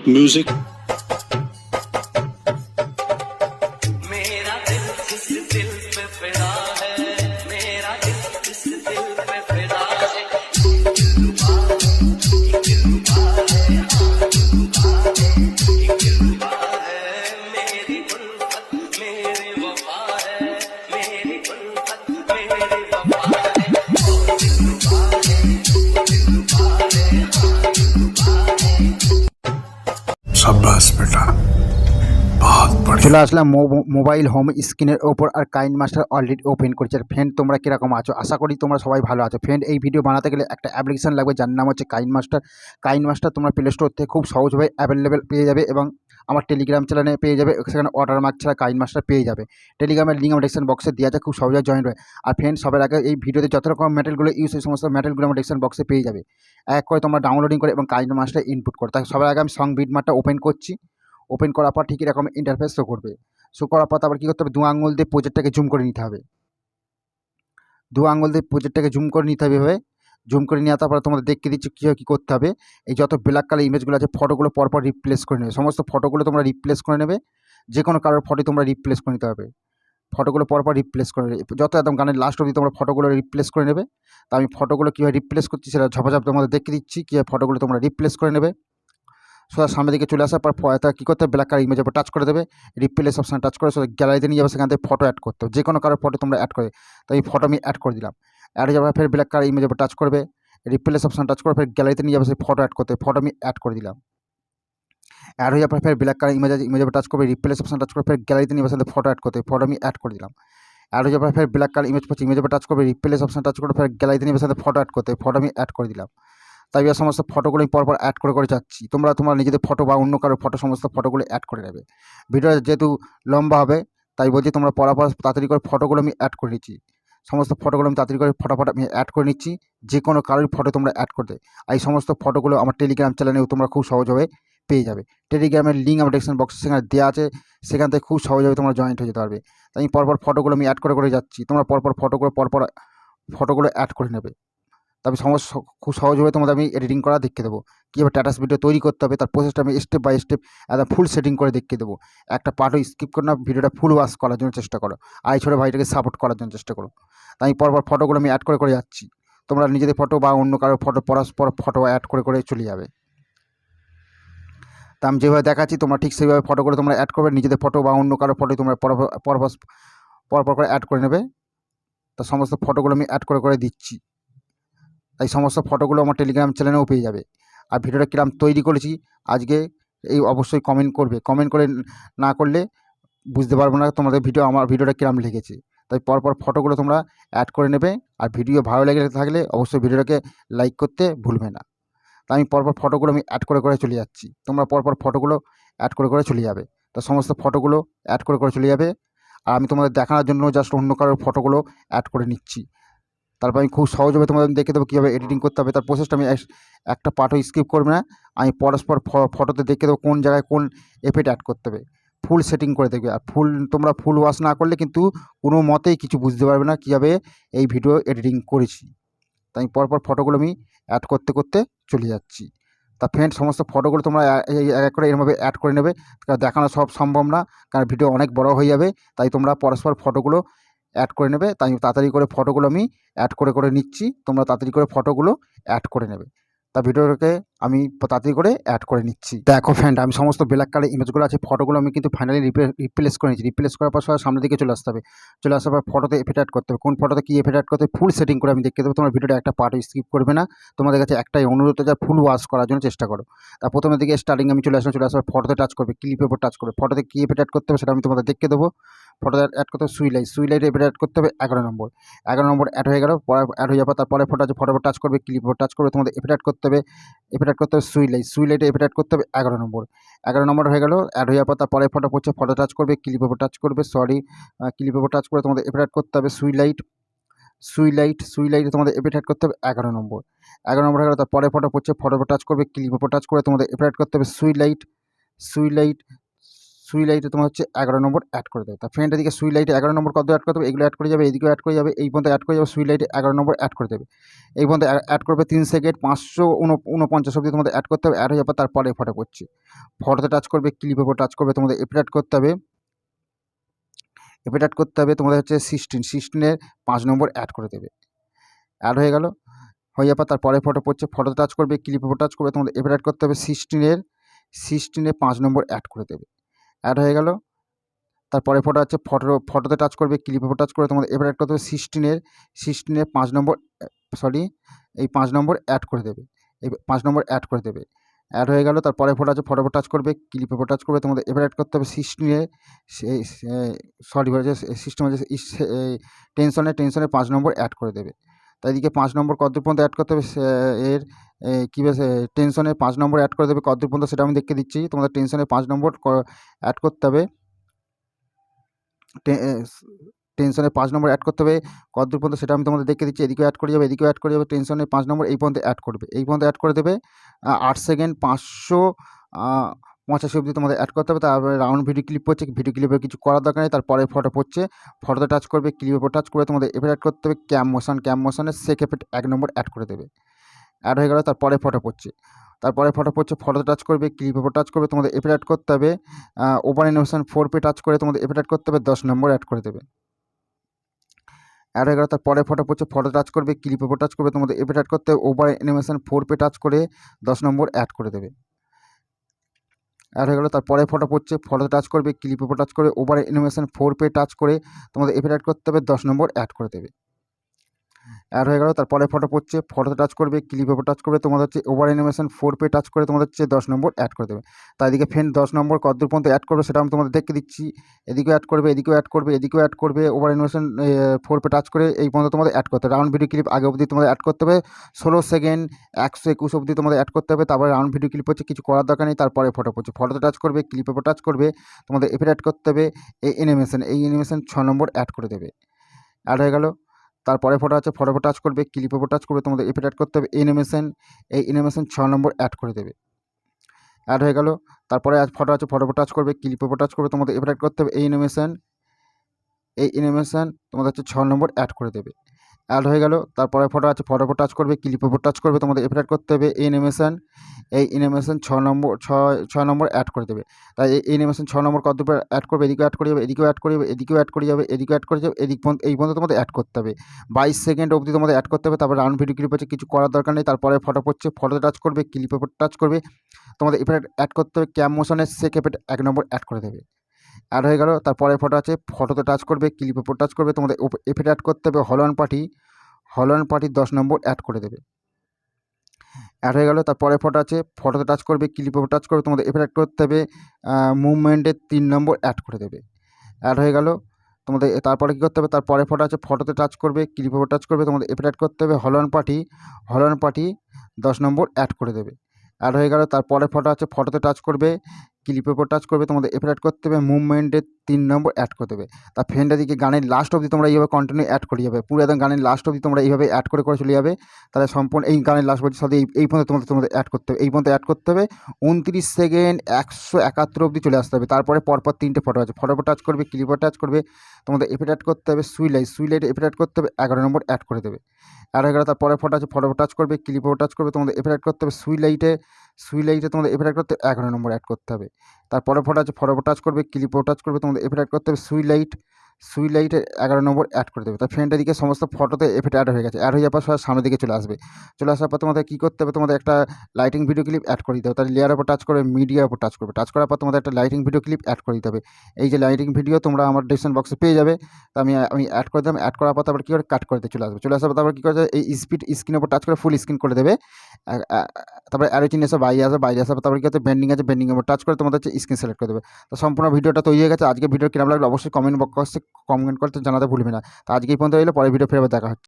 music. मेरा दिल किस दिल पे फिदा है, मेरा दिल किस दिल पे फिदा है, दिलरुबा है, दिलरुबा है, मेरी उल्फत मेरी वफा है, मेरी उल्फत मेरी वफा है, दिलरुबा है, दिलरुबा है, शाबाश बेटा, बहुत बढ़िया। চলে আসলাম মোবাইল হোম স্ক্রিনের ওপর। আর কাইন মাস্টার অলরেডি ওপেন করছে। আর ফ্রেন্ড, তোমরা কীরকম আছো? আশা করি তোমরা সবাই ভালো আছো। ফ্রেন্ড, এই ভিডিও বানাতে গেলে একটা অ্যাপ্লিকেশন লাগবে যার নাম হচ্ছে কাইন মাস্টার। কাইন মাস্টার তোমরা প্লে স্টোর থেকে খুব সহজভাবে অ্যাভেলেবেল পেয়ে যাবে এবং আমার টেলিগ্রাম চ্যানেলে পেয়ে যাবে। সেখানে অর্ডার মার্ক ছাড়া কাইন মাস্টার পেয়ে যাবে। টেলিগ্রামের লিঙ্ক আমার ডেসক্রিপশন বক্সে দেওয়া আছে, খুব সহজে জয়েন হয়। আর ফ্রেন্ড, সবার আগে এই ভিডিওতে যত রকম ম্যাটেরিয়ালগুলো ইউজ হয় সমস্ত ম্যাটেরিয়ালগুলো আমার ডেসক্রিপশন বক্সে পেয়ে যাবে। এক করে তোমরা ডাউনলোডিং করে এবং কাইন মাস্টার ইনপুট করো। তাই সবার আগে আমি সং বিটমার্টটা ওপেন করছি। ওপেন করার পর ঠিক এরকম ইন্টারফেস শো করবে। শো করার পর তারপর কী করতে হবে, দু আঙুল দিয়ে প্রজেক্টটাকে জুম করে নিতে হবে। দু আঙুল দিয়ে প্রজেক্টটাকে জুম করে নিতে হবে। এভাবে জুম করে নিয়ে তারপরে তোমাদের দেখতে দিচ্ছি কী করতে হবে। এই যত ব্ল্যাক কালার ইমেজগুলো আছে ফটোগুলো পরপর রিপ্লেস করে নেবে। সমস্ত ফটোগুলো তোমরা রিপ্লেস করে নেবে। যে কোনো কারোর ফটো তোমরা রিপ্লেস করে নিতে হবে। ফটোগুলো পরপর রিপ্লেস করে নেবে। যত একদম গানের লাস্ট অবধি তোমরা ফটোগুলো রিপ্লেস করে নেবে। তা আমি ফটোগুলো কীভাবে রিপ্লেস করছি সেটা ঝপাঝপ তোমাদের দেখতে দিচ্ছি কীভাবে ফটোগুলো তোমরা রিপ্লেস করে নেবে। সোজা সামনের দিকে চলে আসার পর তা কী করতে হবে, ব্ল্যাক কালার ইমেজের উপর টাচ করে দেবে। রিপ্লেস অপশানে টাচ করে সোজা গ্যালারিতে নিয়ে যাবে। সেখান থেকে ফটো অ্যাড করতে হবে। যে কোনো কারোর ফটো তোমরা অ্যাড করে, তাই এই ফটো আমি অ্যাড করে দিলাম। অ্যাড হয়ে যাবে, ফের ব্ল্যাক কালার ইমেজের উপর টাচ করবে। রিপ্লেস অপশানে টাচ করে ফের গ্যালারিতে নিয়ে যাবে, সেই ফটো অ্যাড করতে। ফটো আমি অ্যাড করে দিলাম। অ্যাড হয়ে যাওয়ার ফের ব্ল্যাক কালার ইমেজের উপর টাচ করবে। রিপ্লেস অপশানে টাচ করে ফের গ্যালারিতে নিয়ে যাবে, ফটো অ্যাড করতে। ফটো আমি অ্যাড করে দিলাম। অ্যাড হয়ে যাওয়ার ফের ব্ল্যাক কালার ইমেজের উপর টাচ করবে। রিপ্লেস অপশানে টাচ করে ফের গ্যালারিতে নিয়ে যাবে, ফটো অ্যাড করতে। ফটো আমি অ্যাড করে দিলাম। তাই এই সমস্ত ফটোগুলো আমি পরপর অ্যাড করে যাচ্ছি। তোমরা নিজেদের ফটো বা অন্য কারোর ফটো সমস্ত ফটোগুলো অ্যাড করে নেবে। ভিডিওটা যেহেতু লম্বা হবে তাই বলছি তোমরা পরপর তাড়াতাড়ি করে ফটোগুলো আমি অ্যাড করে নিচ্ছি। সমস্ত ফটোগুলো আমি তাড়াতাড়ি করে ফটাফট আমি অ্যাড করে নিচ্ছি। যে কোনো কারোর ফটো তোমরা অ্যাড করতে। আর এই সমস্ত ফটোগুলো আমার টেলিগ্রাম চ্যানেলেও তোমরা খুব সহজভাবে পেয়ে যাবে। টেলিগ্রামের লিঙ্ক আমার ডেসক্রিপশন বক্সে সেখানে দেওয়া আছে। সেখান থেকে খুব সহজভাবে তোমরা জয়েন্ট হয়ে যেতে পারবে। তাই আমি পরপর ফটোগুলো আমি অ্যাড করে যাচ্ছি। তোমরা পরপর ফটোগুলো অ্যাড করে নেবে। তবে খুব সহজভাবে তোমাদের আমি এডিটিং করা দেখিয়ে দেবো। কীভাবে স্ট্যাটাস ভিডিও তৈরি করতে হবে তার প্রসেসটা আমি স্টেপ বাই স্টেপ একদম ফুল সেটিং করে দেখিয়ে দেবো। একটা পার্টও স্কিপ করে না, ভিডিওটা ফুল ওয়াচ করার জন্য চেষ্টা করো। আর এই ছোটো ভাইটাকে সাপোর্ট করার জন্য চেষ্টা করো। তাই আমি পরপর ফটোগুলো আমি অ্যাড করে যাচ্ছি। তোমরা নিজেদের ফটো বা অন্য কারোর ফটো পরস্পর ফটো অ্যাড করে চলে যাবে। তা আমি যেভাবে দেখাচ্ছি তোমরা ঠিক সেইভাবে ফটোগুলো তোমরা অ্যাড করবে। নিজেদের ফটো বা অন্য কারোর ফটো তোমরা পরপর করে অ্যাড করে নেবে। তা সমস্ত ফটোগুলো আমি অ্যাড করে দিচ্ছি। এই সমস্ত ফটোগুলো আমার টেলিগ্রাম চ্যানেলেও পেয়ে যাবে। আর ভিডিওটা কীরকম তৈরি করেছি আজকে এই অবশ্যই কমেন্ট করবে। কমেন্ট করে না করলে বুঝতে পারবো না তোমাদের আমার ভিডিওটা কীরকম লেগেছে। তাই পরপর ফটোগুলো তোমরা অ্যাড করে নেবে। আর ভিডিও ভালো লেগে থাকলে অবশ্যই ভিডিওটাকে লাইক করতে ভুলবে না। তাই আমি পরপর ফটোগুলো আমি অ্যাড করে চলে যাচ্ছি। তোমরা পরপর ফটোগুলো অ্যাড করে চলে যাবে। তো সমস্ত ফটোগুলো অ্যাড করে চলে যাবে। আর আমি তোমাদের দেখানোর জন্য জাস্ট অন্য কারোর ফটোগুলো অ্যাড করে নিচ্ছি। তারপর আমি খুব সহজভাবে তোমাদের দেখে দেবো কীভাবে এডিটিং করতে হবে। তার প্রসেসটা আমি একটা পার্টও স্কিপ করবে না। আমি পরস্পর ফটোতে দেখে দেবো কোন জায়গায় কোন এফেক্ট অ্যাড করতে হবে। ফুল সেটিং করে দেখবে। আর তোমরা ফুল ওয়াশ না করলে কিন্তু কোনো মতেই কিছু বুঝতে পারবে না কীভাবে এই ভিডিও এডিটিং করেছি। তাই পরপর ফটোগুলো আমি অ্যাড করতে চলে যাচ্ছি। তা ফ্রেন্ড, সমস্ত ফটোগুলো তোমরা এক করে এরমভাবে অ্যাড করে নেবে। দেখানো সব সম্ভব না, কারণ ভিডিও অনেক বড় হয়ে যাবে। তাই তোমরা পরস্পর ফটোগুলো অ্যাড করে নেবে। তাই তাড়াতাড়ি করে ফটোগুলো আমি অ্যাড করে নিচ্ছি। তোমরা তাড়াতাড়ি করে ফটোগুলো অ্যাড করে নেবে। তা ভিডিওটাকে আমি তাড়াতাড়ি করে অ্যাড করে নিচ্ছি। দেখো ফ্রেন্ড, আমি সমস্ত ব্ল্যাক কালার ইমেজগুলো আছে ফটোগুলো আমি কিন্তু ফাইনালি রিপ্লেস করে নিচ্ছি। রিপ্লেস করার পর সামনের দিকে চলে আসতে হবে। চলে আসার পর ফটোতে এফেক্ট অ্যাড করতে হবে। কোন ফটোতে কী এফেক্ট অ্যাড করতে হবে ফুল সেটিং করে আমি দেখতে দেবো। তোমার ভিডিওটা একটা পার্ট স্কিপ করবে না। তোমাদের কাছে একটাই অনুরোধ, যা ফুল ওয়াশ করার জন্য চেষ্টা করো। তা প্রথমের দিকে স্টার্টিং আমি চলে আসার ফটোতে টাচ করবে, ক্লিপের উপর টাচ করবে। ফটোতে কী এফেক্ট অ্যাড করতে হবে সেটা আমি তোমাদের দেখে দেবো। ফটোতে অ্যাড করতে হবে সুইলাইট এফেক্ট অ্যাড করতে হবে 11 নম্বর। 11 নম্বর অ্যাড হয়ে গেল। অ্যাড হয়ে যাওয়ার পর তারপরে ফটো আছে, ফটোর উপর টাচ করবে, ক্লিপের উপর টাচ করবে। তোমাদের এফেক্ট অ্যাড করতে হবে সুইলাইটে এফেক্ট অ্যাড করতে হবে 11 নম্বর। 11 নম্বর হয়ে গেল। অ্যাড হয়ে যাওয়ার পর তারপরে ফটো পড়ছে, ফটো টাচ করবে, ক্লিপের উপর টাচ করবে, ক্লিপের উপর টাচ করে তোমাদের এফেক্ট অ্যাড করতে হবে সুইলাইটে তোমাদের এফেক্ট অ্যাড করতে হবে 11 নম্বর। 11 নম্বর হয়ে গেল। তারপরে ফটো পড়ছে, ফটোর উপর টাচ করবে, ক্লিপের উপর টাচ করে তোমাদের এফেক্ট অ্যাড করতে হবে সুইলাইট সুই লাইটে তোমার হচ্ছে 11 নম্বর অ্যাড করে দেবে। তা ফ্রেন্ড এদিকে সুই লাইটে 11 নম্বর কত অ্যাড করতে হবে, এগুলো অ্যাড করে যাবে, এদিকেও অ্যাড করে যাবে, এই পর্যন্ত অ্যাড করে যাবে, সুই লাইটে 11 নম্বর অ্যাড করে দেবে। এই পর্যন্ত অ্যাড করবে 3 সেকেন্ড 549 অবধি তোমাদের অ্যাড করতে হবে। অ্যাড হয়ে যাবে, তারপরে ফটো করছি, ফটোতে টাচ করবে, ক্লিপের উপর টাচ করবে, তোমাদের এফেক্ট অ্যাড করতে হবে। এফেক্ট অ্যাড করতে হবে তোমাদের হচ্ছে 16 5 নম্বর অ্যাড করে দেবে। অ্যাড হয়ে গেল, হয়ে যাবে, তারপরে ফটো পড়ছে, ফটোতে টাচ করবে, ক্লিপের উপর টাচ করবে, তোমাদের এফেক্ট অ্যাড করতে হবে 16 5 নম্বর অ্যাড করে দেবে। অ্যাড হয়ে গেল, তারপরে ফটো আছে, ফটোতে টাচ করবে, ক্লিপের উপর টাচ করে তোমাদের এফেক্ট অ্যাড করতে হবে 16 5 নম্বর, এই 5 নম্বর অ্যাড করে দেবে, এই 5 নম্বর অ্যাড করে দেবে। অ্যাড হয়ে গেল, তারপরে ফটো আছে, ফটোর উপর টাচ করবে, ক্লিপের উপর টাচ করবে, তোমাদের এফেক্ট অ্যাড করতে হবে 16 5 নম্বর অ্যাড করে দেবে। তাই এদিকে 5 নম্বর কতদূর পর্যন্ত অ্যাড করতে হবে, এর কী বেশ টেনশনে 5 নম্বর অ্যাড করে দেবে, কতদূর পর্যন্ত সেটা আমি দেখে দিচ্ছি। তোমাদের টেনশনে 5 নম্বর অ্যাড করতে হবে, টেনশনে 5 নম্বর অ্যাড করতে হবে, কতদূর পর্যন্ত সেটা আমি তোমাদের দেখে দিচ্ছি। এদিকেও অ্যাড করে যাবে, এদিকেও অ্যাড করে যাবে, টেনশনে 5 নম্বর এই পর্যন্ত অ্যাড করবে, এই পর্যন্ত অ্যাড করে দেবে 8 সেকেন্ড 585 অবধি তোমাদের অ্যাড করতে হবে। তারপরে রাউন্ড ভিডিও ক্লিপ পড়ছে, ভিডিও ক্লিপে কিছু করার দরকার নেই, তারপরে ফটো পড়ছে, ফটোতে টাচ করবে, ক্লিপের উপর টাচ করে তোমাদের এফেক্ট অ্যাড করতে হবে ক্যাম মোশনের সেক এফেক্ট 1 নম্বর অ্যাড করে দেবে। অ্যাড হয়ে গেল, তারপরে ফটো পড়ছে, ফটোতে টাচ করবে, ক্লিপের উপর টাচ করবে, তোমাদের এফেক্ট অ্যাড করতে হবে ওভার অ্যানিমেশন 4 টাচ করে তোমাদের এফেক্ট অ্যাড করতে হবে 10 নম্বর অ্যাড করে দেবে। অ্যাড হয়ে গেল, তারপরে ফটো পড়ছে, ফটো টাচ করবে, ক্লিপের উপর টাচ করবে, তোমাদের এফেক্ট অ্যাড করতে হবে ওভার অ্যানিমেশন 4 টাচ করে 10 নম্বর অ্যাড করে দেবে। অ্যাড হয়ে গেল, তারপরে ফটো পড়ছে, ফটোতে টাচ করবে, ক্লিপের উপর টাচ করে ওভার অ্যানিমেশন 4 টাচ করে তোমাদের এফেক্ট অ্যাড করতে হবে 10 নম্বর অ্যাড করে দেবে। অ্যাড হয়ে গেল, তারপরে ফটো পড়ছে, ফটোতে টাচ করবে, ক্লিপের উপর টাচ করবে, তোমাদের হচ্ছে ওভার অ্যানিমেশন 4 টাচ করে তোমাদের হচ্ছে 10 নম্বর অ্যাড করে দেবে। তাই এদিকে ফ্রেন্ড 10 নম্বর কতদূর পর্যন্ত অ্যাড করবে সেটা আমি তোমাদের দেখে দিচ্ছি। এদিকেও অ্যাড করবে, এদিকেও অ্যাড করবে, এদিকেও অ্যাড করবে, ওভার অ্যানিমেশন 4 টাচ করে এই পর্যন্ত তোমাদের অ্যাড করতে হবে। রাউন্ড ভিডিও ক্লিপ আগে অবধি তোমাদের অ্যাড করতে হবে 16 সেকেন্ড 121 অবধি তোমাদের অ্যাড করতে হবে। তারপরে রাউন্ড ভিডিও ক্লিপ হচ্ছে, কিছু করার দরকার নেই, তারপরে ফটো পড়ছে, ফটোতে টাচ করবে, ক্লিপের উপর টাচ করবে, তোমাদের এফেক্ট অ্যাড করতে হবে এই অ্যানিমেশন 6 নম্বর অ্যাড করে দেবে। অ্যাড হয়ে গেল, তারপরে ফটো আছে, ফটোর উপর টাচ করবে, ক্লিপের উপর টাচ করবে, তোমাদের এফেক্ট অ্যাড করতে হবে এই অ্যানিমেশন 6 নম্বর অ্যাড করে দেবে। অ্যাড হয়ে গেল, তারপরে ফটো আছে, ফটোর উপর টাচ করবে, ক্লিপের উপর টাচ করবে, তোমাদের এফেক্ট অ্যাড করতে হবে এই অ্যানিমেশন তোমাদের হচ্ছে 6 নম্বর অ্যাড করে দেবে। অ্যাড হয়ে গেল, তারপরে ফটো আছে, ফটোর উপর টাচ করবে, ক্লিপের উপর টাচ করবে, তোমাদের এফেক্ট অ্যাড করতে হবে এই অ্যানিমেশন 6 নম্বর অ্যাড করে দেবে। তাই এই অ্যানিমেশন 6 নম্বর কত অ্যাড করবে, এদিকেও অ্যাড করে যাবে, এদিকেও অ্যাড করে যাবে, এদিকেও অ্যাড করে যাবে, এদিকেও অ্যাড করে যাবে, এই পর্যন্ত তোমাদের অ্যাড করতে হবে 22 সেকেন্ড অবধি তোমাদের অ্যাড করতে হবে। তারপর রাউন্ড ভিডিও ক্লিপ হচ্ছে, কিছু করার দরকার নেই, তারপরে ফটো পড়ছে, ফটোতে টাচ করবে, ক্লিপের উপর টাচ করবে, তোমাদের এফেক্ট অ্যাড করতে হবে ক্যাম মোশনের সেক এফেক্ট 1 নম্বর অ্যাড করে দেবে। অ্যাড হয়ে গেল, তারপরে ফটো আছে, ফটোতে টাচ করবে, ক্লিপের উপর টাচ করবে, তোমাদের এফেক্ট অ্যাড করতে হবে হলন পার্টি 10 নম্বর অ্যাড করে দেবে। অ্যাড হয়ে গেল, তারপরে ফটো আছে, ফটোতে টাচ করবে, ক্লিপের উপর টাচ করবে, তোমাদের এফেক্ট অ্যাড করতে হবে মুভমেন্টের 3 নম্বর অ্যাড করে দেবে। অ্যাড হয়ে গেল, তোমাদের তারপরে কী করতে হবে, তারপরে ফটো আছে, ফটোতে টাচ করবে, ক্লিপের উপর টাচ করবে, তোমাদের এফেক্ট অ্যাড করতে হবে হলন পার্টি 10 নম্বর অ্যাড করে দেবে। অ্যাড হয়ে গেল, তারপরে ফটো আছে, ফটোতে টাচ করবে, ক্লিপের উপর টাচ করবে, তোমাদের এফেক্ট অ্যাড করতে হবে মুভমেন্টের 3 নম্বর অ্যাড করে দেবে। তা ফ্রেন্ডের দিকে গানের লাস্ট অবধি তোমরা এইভাবে কন্টিনিউ অ্যাড করে যাবে, পুরো একদম গানের লাস্ট অবধি তোমরা এইভাবে অ্যাড করে চলে যাবে। তাহলে সম্পূর্ণ এই গানের লাস্ট বলছি সাথে এই পর্যন্ত তোমাদের অ্যাড করতে হবে, এই পর্যন্ত অ্যাড করতে হবে 29 সেকেন্ড 171 অবধি চলে আসতে হবে। তারপরে পরপর 3টে ফটো আছে, ফটোর উপর টাচ করবে, ক্লিপের টাচ করবে, তোমাদের এফেক্ট অ্যাড করতে হবে সুই লাইট এফেক্ট অ্যাড করতে হবে 11 নম্বর অ্যাড করে দেবে। অ্যাড হয়ে গেল, তারপরে ফটো আছে, ফটোর উপর টাচ করবে, ক্লিপের উপর টাচ করবে, তোমাদের এফেক্ট অ্যাড করতে হবে সুই লাইটে তোমাদের এফেক্ট অ্যাড করতে 11 নম্বর অ্যাড করতে হবে। তারপরে ফটো আছে, ফটোর উপর টাচ করবে, ক্লিপের টাচ করবে, তোমাদের এফেক্ট অ্যাড করতে হবে সুই লাইটে 11 নম্বর অ্যাড করে দেবে। তার ফ্রেন্ডের দিকে সমস্ত ফটোতে এফেক্ট অ্যাড হয়ে গেছে। অ্যাড হয়ে যাওয়ার পর সব সামনের দিকে চলে আসার পর তোমাদের কী করতে হবে, তোমাদের একটা লাইটিং ভিডিও ক্লিপ অ্যাড করে দিতে হবে। তাহলে লেয়ারের উপর টাচ করে মিডিয়ার উপর টাচ করার পর তোমাদের একটা লাইটিং ভিডিও ক্লিপ অ্যাড করে দিতে হবে। এই যে লাইটিং ভিডিও তোমরা আমার ডিসক্রিপশন বক্সে পেয়ে যাবে। তো আমি অ্যাড করে দিলাম, অ্যাড করার পর তারপর কী করে কাট করতে চলে আসার পর তারপর কী করতে এই স্ক্রিনের উপর টাচ করে ফুল স্ক্রিন করে দেবে। তারপরে অ্যারো চিহ্ন এসে বাইরে আসার পর তারপরে কী হচ্ছে বেন্ডিংয়ের উপর টাচ করে তোমাদের হচ্ছে স্ক্রিন সিলেক্ট করে দেবে। তো সম্পূর্ণ ভিডিওটা তৈরি হয়ে গেছে। আজকে ভিডিও কিরকম লাগলো অবশ্যই কমেন্ট বক্সে কমেন্ট করতে জানাতে ভুলবে না। তো আজকে এই পর্যন্ত রইলো, পরের ভিডিও ফের আবার দেখা হচ্ছে।